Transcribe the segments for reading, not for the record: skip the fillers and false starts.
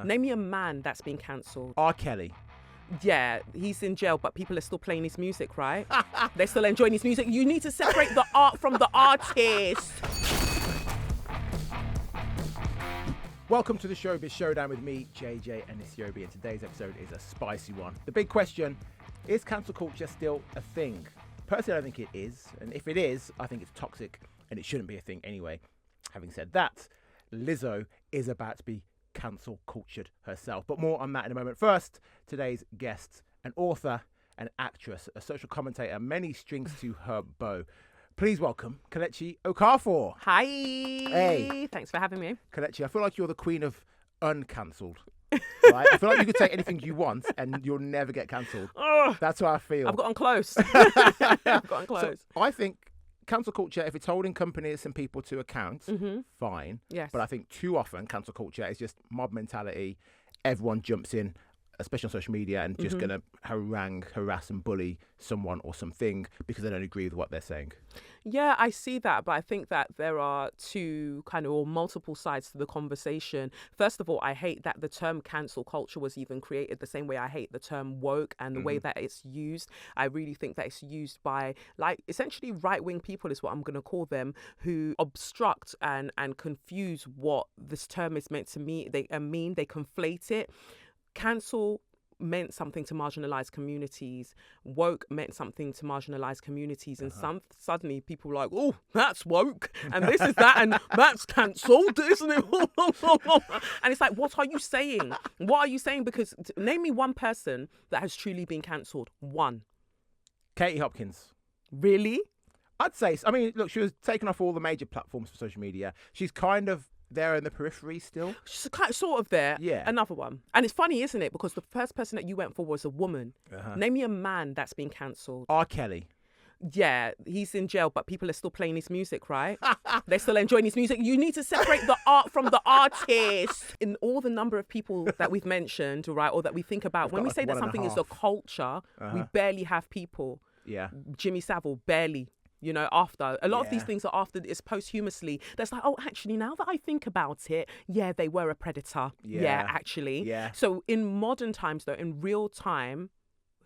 Name me a man that's been cancelled. R. Kelly. Yeah, he's in jail, but people are still playing his music, right? They're still enjoying his music. You need to separate the art from the artist. Welcome to the Showbiz Showdown with me, JJ Anisiobi, and today's episode is a spicy one. The big question, is cancel culture still a thing? Personally, I don't think it is, and if it is, I think it's toxic, and it shouldn't be a thing anyway. Having said that, Lizzo is about to be cancel cultured herself, but more on that in a moment. First, today's guest, an author, an actress, a social commentator, many strings to her bow. Please welcome Kelechi Okafor. Hi. Hey. Thanks for having me. Kelechi, I feel like you're the queen of uncancelled. Right? I feel like you could say anything you want and you'll never get cancelled. That's how I feel. I've gotten close. I've gotten close. So I think cancel culture, if it's holding companies and people to account, fine. Yes. But I think too often cancel culture is just mob mentality. Everyone jumps in, especially on social media, and just going to harangue, harass and bully someone or something because they don't agree with what they're saying. Yeah, I see that, but I think that there are two kind of or multiple sides to the conversation. First of all, I hate that the term cancel culture was even created the same way I hate the term woke and the way that it's used. I really think that it's used by like essentially right-wing people is what I'm going to call them, who obstruct and confuse what this term is meant to mean. They conflate it. Cancel meant something to marginalized communities. Woke meant something to marginalized communities. And suddenly people were like, oh, that's woke. And this is that. And that's cancelled, isn't it? And it's like, what are you saying? What are you saying? Because name me one person that has truly been cancelled. One. Katie Hopkins. Really? I'd say, I mean, look, she was taken off all the major platforms for social media. She's kind of there in the periphery still. She's kind of, sort of there. Yeah. Another one. And it's funny, isn't it? Because the first person that you went for was a woman. Name me a man that's been cancelled. R. Kelly. Yeah, he's in jail, but people are still playing his music, right? They're still enjoying his music. You need to separate the art from the artist. In all the number of people that we've mentioned, right, or that we think about, when we say that something is a culture, we barely have people. Yeah. Jimmy Savile, barely. You know, after. A lot of these things are after, it's posthumously. That's like, oh, actually, now that I think about it, yeah, they were a predator. Yeah, actually. Yeah. So in modern times, though, in real time,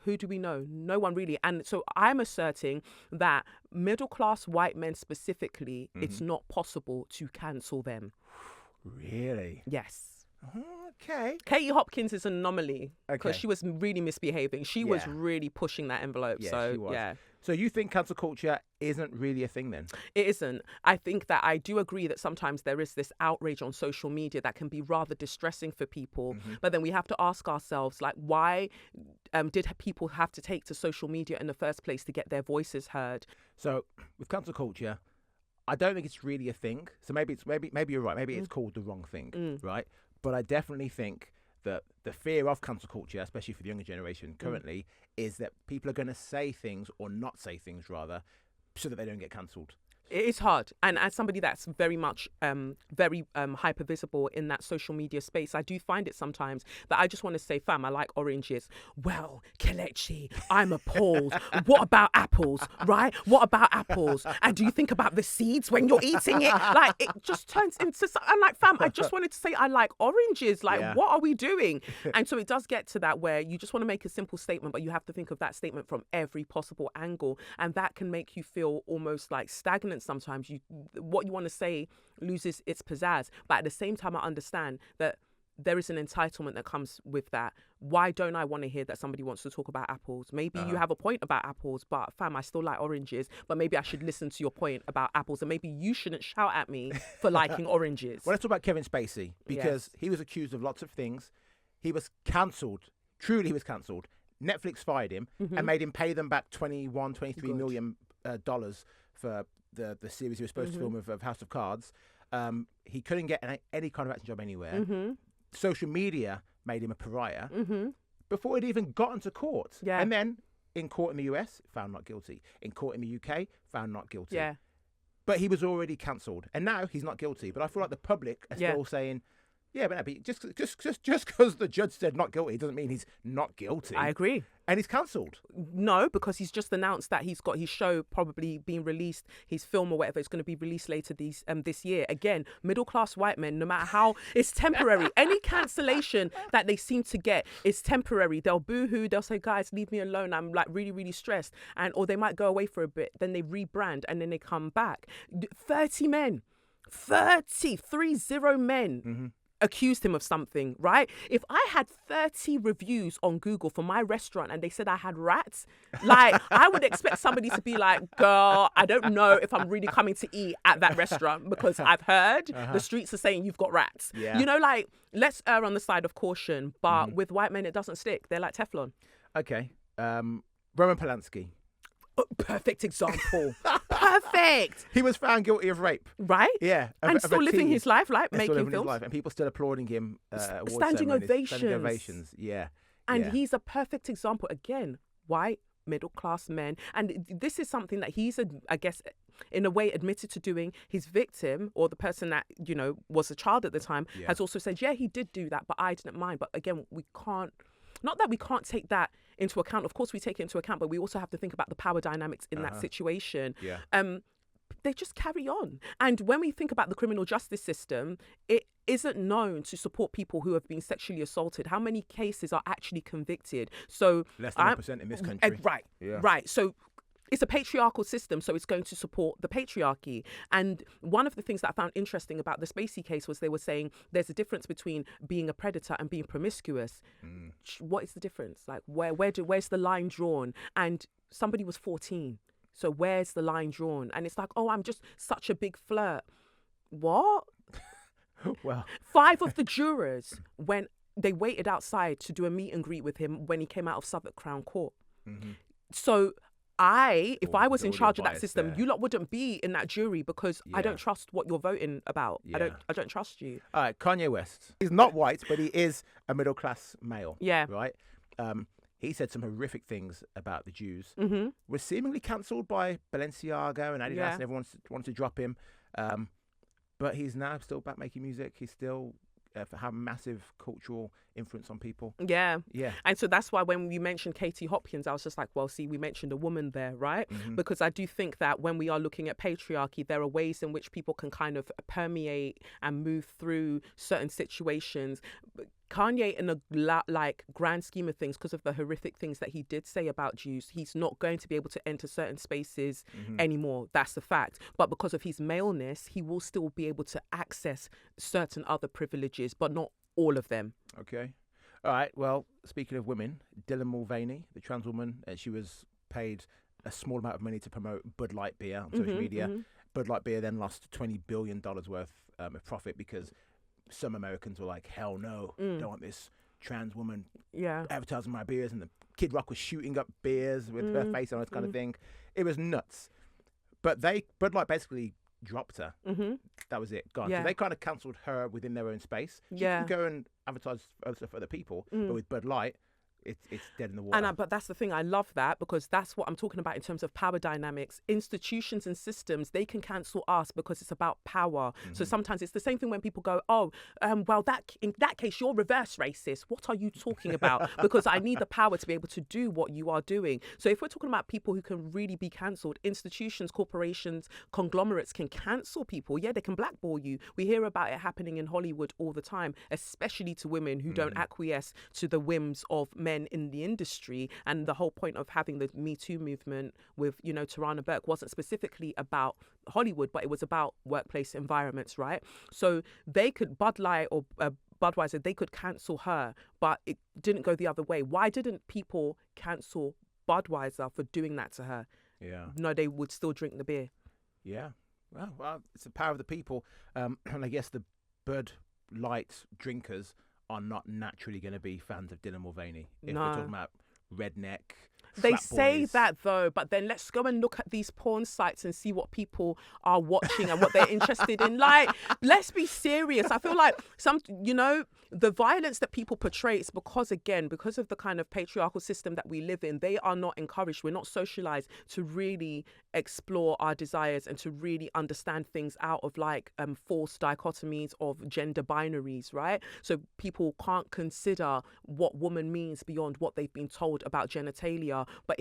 who do we know? No one really. And so I'm asserting that middle-class white men specifically, it's not possible to cancel them. Really? Yes. Okay. Katie Hopkins is an anomaly because Okay. she was really misbehaving. She was really pushing that envelope. Yeah, so, she was. yeah. So you think cancel culture isn't really a thing then? It isn't. I think that I do agree that sometimes there is this outrage on social media that can be rather distressing for people. But then we have to ask ourselves, like, why did people have to take to social media in the first place to get their voices heard? So with cancel culture, I don't think it's really a thing. So maybe you're right. Maybe it's called the wrong thing, right? But I definitely think that the fear of cancel culture, especially for the younger generation currently, is that people are going to say things or not say things rather so that they don't get cancelled. It is hard. And as somebody that's very much, very hyper visible in that social media space, I do find it sometimes that I just want to say, fam, I like oranges. Well, Kelechi, I'm appalled. What about apples, right? What about apples? And do you think about the seeds when you're eating it? Like, it just turns into, I'm like, fam, I just wanted to say I like oranges. Like, what are we doing? And so it does get to that where you just want to make a simple statement, but you have to think of that statement from every possible angle. And that can make you feel almost like stagnant sometimes. What you want to say loses its pizzazz, but at the same time I understand that there is an entitlement that comes with that. Why don't I want to hear that somebody wants to talk about apples? Maybe you have a point about apples, but fam, I still like oranges, but maybe I should listen to your point about apples, and maybe you shouldn't shout at me for liking oranges. Well, let's talk about Kevin Spacey, because he was accused of lots of things. He was cancelled. Truly, he was cancelled. Netflix fired him and made him pay them back $23 million for the series he was supposed to film of House of Cards. He couldn't get any kind of acting job anywhere. Social media made him a pariah before he'd even gotten to court. Yeah. And then in court in the US, found not guilty. In court in the UK, found not guilty. Yeah. But he was already cancelled. And now he's not guilty. But I feel like the public are still saying, Yeah, but just because the judge said not guilty doesn't mean he's not guilty. I agree. And he's cancelled. No, because he's just announced that he's got his show probably being released, his film or whatever, is going to be released later this year. Again, middle class white men, no matter how, it's temporary. Any cancellation that they seem to get is temporary. They'll boo-hoo, they'll say, guys, leave me alone. I'm like really, really stressed. Or they might go away for a bit, then they rebrand and then they come back. 30 men, 30 men. Accused him of something, right? If I had 30 reviews on Google for my restaurant and they said I had rats, like I would expect somebody to be like, girl, I don't know if I'm really coming to eat at that restaurant because I've heard the streets are saying you've got rats. Yeah. You know, like, let's err on the side of caution, but with white men, it doesn't stick. They're like Teflon. Okay. Roman Polanski. Perfect example. Perfect. He was found guilty of rape. Right? Yeah. And still living his life, like making films. And people still applauding him. Standing ovations. Yeah. And he's a perfect example. Again, white, middle-class men. And this is something that he's, I guess, in a way admitted to doing. His victim, or the person that, you know, was a child at the time, has also said, yeah, he did do that, but I didn't mind. But again, we can't, not that we can't take that into account. Of course we take it into account, but we also have to think about the power dynamics in that situation. Yeah. They just carry on. And when we think about the criminal justice system, it isn't known to support people who have been sexually assaulted. How many cases are actually convicted? So less than 1% in this country. Right. Yeah. Right. So it's a patriarchal system, so it's going to support the patriarchy. And one of the things that I found interesting about the Spacey case was they were saying there's a difference between being a predator and being promiscuous. What is the difference? Like, where's the line drawn? And somebody was 14. So where's the line drawn? And it's like, oh, I'm just such a big flirt. What? Well, 5 of the jurors, when they waited outside to do a meet and greet with him when he came out of Southwark Crown Court. So if I was in charge of that system, you lot wouldn't be in that jury because I don't trust what you're voting about. Yeah. I don't trust you. All right, Kanye West. He's not white, but he is a middle class male. Yeah. Right. He said some horrific things about the Jews. Was seemingly cancelled by Balenciaga and Adidas, and everyone wanted to drop him. But he's now still back making music. He's still have massive cultural influence on people. Yeah. Yeah. And so that's why when you mentioned Katie Hopkins, I was just like, well, see, we mentioned a woman there, right? Because I do think that when we are looking at patriarchy, there are ways in which people can kind of permeate and move through certain situations. Kanye, in a grand scheme of things, because of the horrific things that he did say about Jews, he's not going to be able to enter certain spaces anymore. That's the fact. But because of his maleness, he will still be able to access certain other privileges, but not all of them. Okay. All right. Well, speaking of women, Dylan Mulvaney, the trans woman, she was paid a small amount of money to promote Bud Light beer on social media. Bud Light beer then lost $20 billion worth of profit because some Americans were like, hell no, don't want this trans woman advertising my beers. And the Kid Rock was shooting up beers with her face on it, kind of thing. It was nuts. But Bud Light basically dropped her. That was it, gone. So they kind of cancelled her within their own space. She can go and advertise other stuff for other people, but with Bud Light, it's dead in the water. But that's the thing. I love that because that's what I'm talking about in terms of power dynamics. Institutions and systems, they can cancel us because it's about power. So sometimes it's the same thing when people go, oh, well, in that case, you're reverse racist. What are you talking about? Because I need the power to be able to do what you are doing. So if we're talking about people who can really be cancelled, institutions, corporations, conglomerates can cancel people. Yeah, they can blackball you. We hear about it happening in Hollywood all the time, especially to women who don't acquiesce to the whims of men in the industry. And the whole point of having the Me Too movement with, you know, Tarana Burke wasn't specifically about Hollywood, but it was about workplace environments, right? So they could, Bud Light or Budweiser, they could cancel her, but it didn't go the other way. Why didn't people cancel Budweiser for doing that to her? Yeah. No, they would still drink the beer. Yeah. Well, it's the power of the people. And I guess the Bud Light drinkers are not naturally going to be fans of Dylan Mulvaney. If we're talking about redneck, They frat say boys. that though, but then let's go and look at these porn sites and see what people are watching and what they're interested in. Like, let's be serious. I feel like the violence that people portray is because of the kind of patriarchal system that we live in, they are not encouraged. We're not socialized to really explore our desires and to really understand things out of like false dichotomies of gender binaries, right? So people can't consider what woman means beyond what they've been told about genitalia, but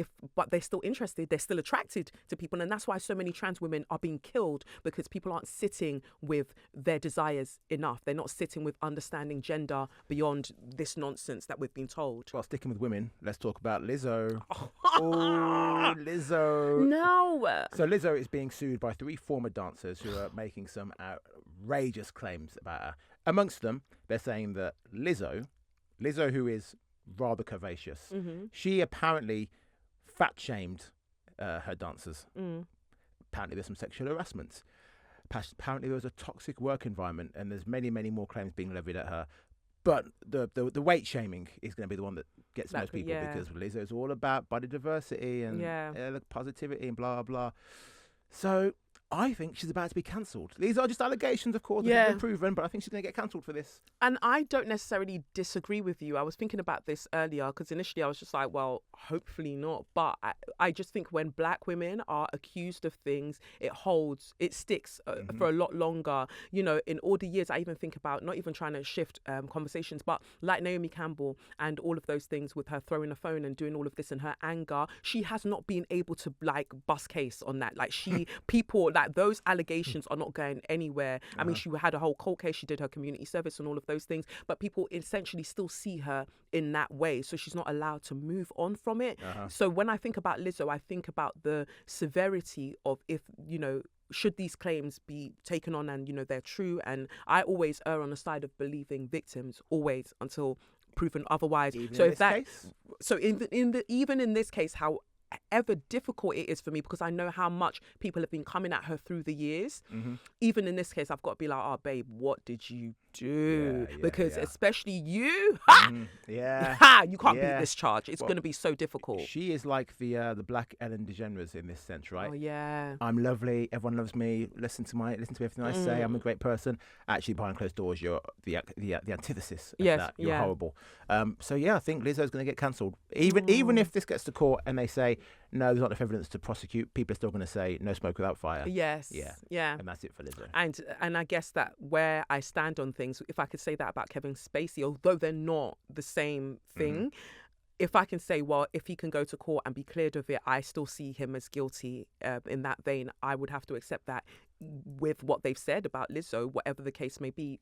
they're still interested, they're still attracted to people, and that's why so many trans women are being killed, because people aren't sitting with their desires enough. They're not sitting with understanding gender beyond this nonsense that we've been told. Well, sticking with women, let's talk about Lizzo. Oh, Lizzo. No. So Lizzo is being sued by 3 former dancers who are making some outrageous claims about her. Amongst them, they're saying that Lizzo, who is rather curvaceous, she apparently fat-shamed her dancers. Apparently there's some sexual harassment. Apparently there was a toxic work environment, and there's many, many more claims being levied at her. But the weight shaming is going to be the one that gets most people, because Lizzo is all about body diversity and positivity and blah, blah. So I think she's about to be cancelled. These are just allegations, of course, that have been proven, but I think she's going to get cancelled for this. And I don't necessarily disagree with you. I was thinking about this earlier, because initially I was just like, well, hopefully not. But I just think when black women are accused of things, it sticks for a lot longer. You know, in all the years, I even think about not even trying to shift conversations, but like Naomi Campbell and all of those things with her throwing a phone and doing all of this in her anger, she has not been able to like bust case on that. Like those allegations are not going anywhere. I mean, she had a whole court case, she did her community service and all of those things, but people essentially still see her in that way. So she's not allowed to move on from it. So when I think about Lizzo, I think about the severity of should these claims be taken on and, they're true. And I always err on the side of believing victims, always, until proven otherwise. Even in this case, however difficult it is for me, because I know how much people have been coming at her through the years. Even in this case, I've got to be like, oh, babe, what did you do? Because especially you, you can't beat this charge. It's going to be so difficult. She is like the black Ellen DeGeneres in this sense, right? Oh, yeah. I'm lovely. Everyone loves me. Listen to everything I say. I'm a great person. Actually, behind closed doors, you're the antithesis of that. You're horrible. So yeah, I think Lizzo's going to get cancelled. Even if this gets to court and they say, no, there's not enough evidence to prosecute, people are still going to say no smoke without fire. Yes. Yeah. And that's it for Lizzo. And I guess that where I stand on things, if I could say that about Kevin Spacey, although they're not the same thing, if I can say, well, if he can go to court and be cleared of it, I still see him as guilty in that vein. I would have to accept that with what they've said about Lizzo, whatever the case may be.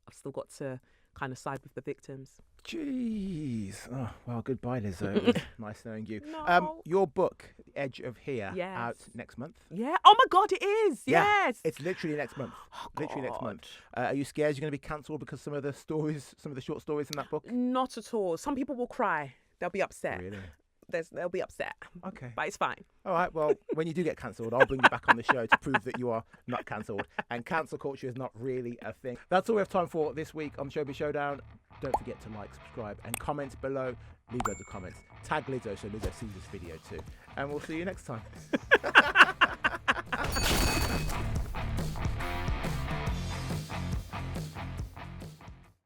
I've still got to kind of side with the victims. Jeez. Oh, well, goodbye, Lizzo. It was nice knowing you. No. Your book, The Edge of Here, out next month. Yeah. Oh, my God, it is. Yeah. Yes. It's literally next month. Literally next month. Are you scared you're going to be cancelled because some of the short stories in that book? Not at all. Some people will cry. They'll be upset. Really? They'll be upset. Okay. But it's fine. All right. Well, when you do get cancelled, I'll bring you back on the show to prove that you are not cancelled. And cancel culture is not really a thing. That's all we have time for this week on Showbiz Showdown. Don't forget to like, subscribe, and comment below. Leave loads of comments. Tag Lizzo so Lizzo sees this video too. And we'll see you next time.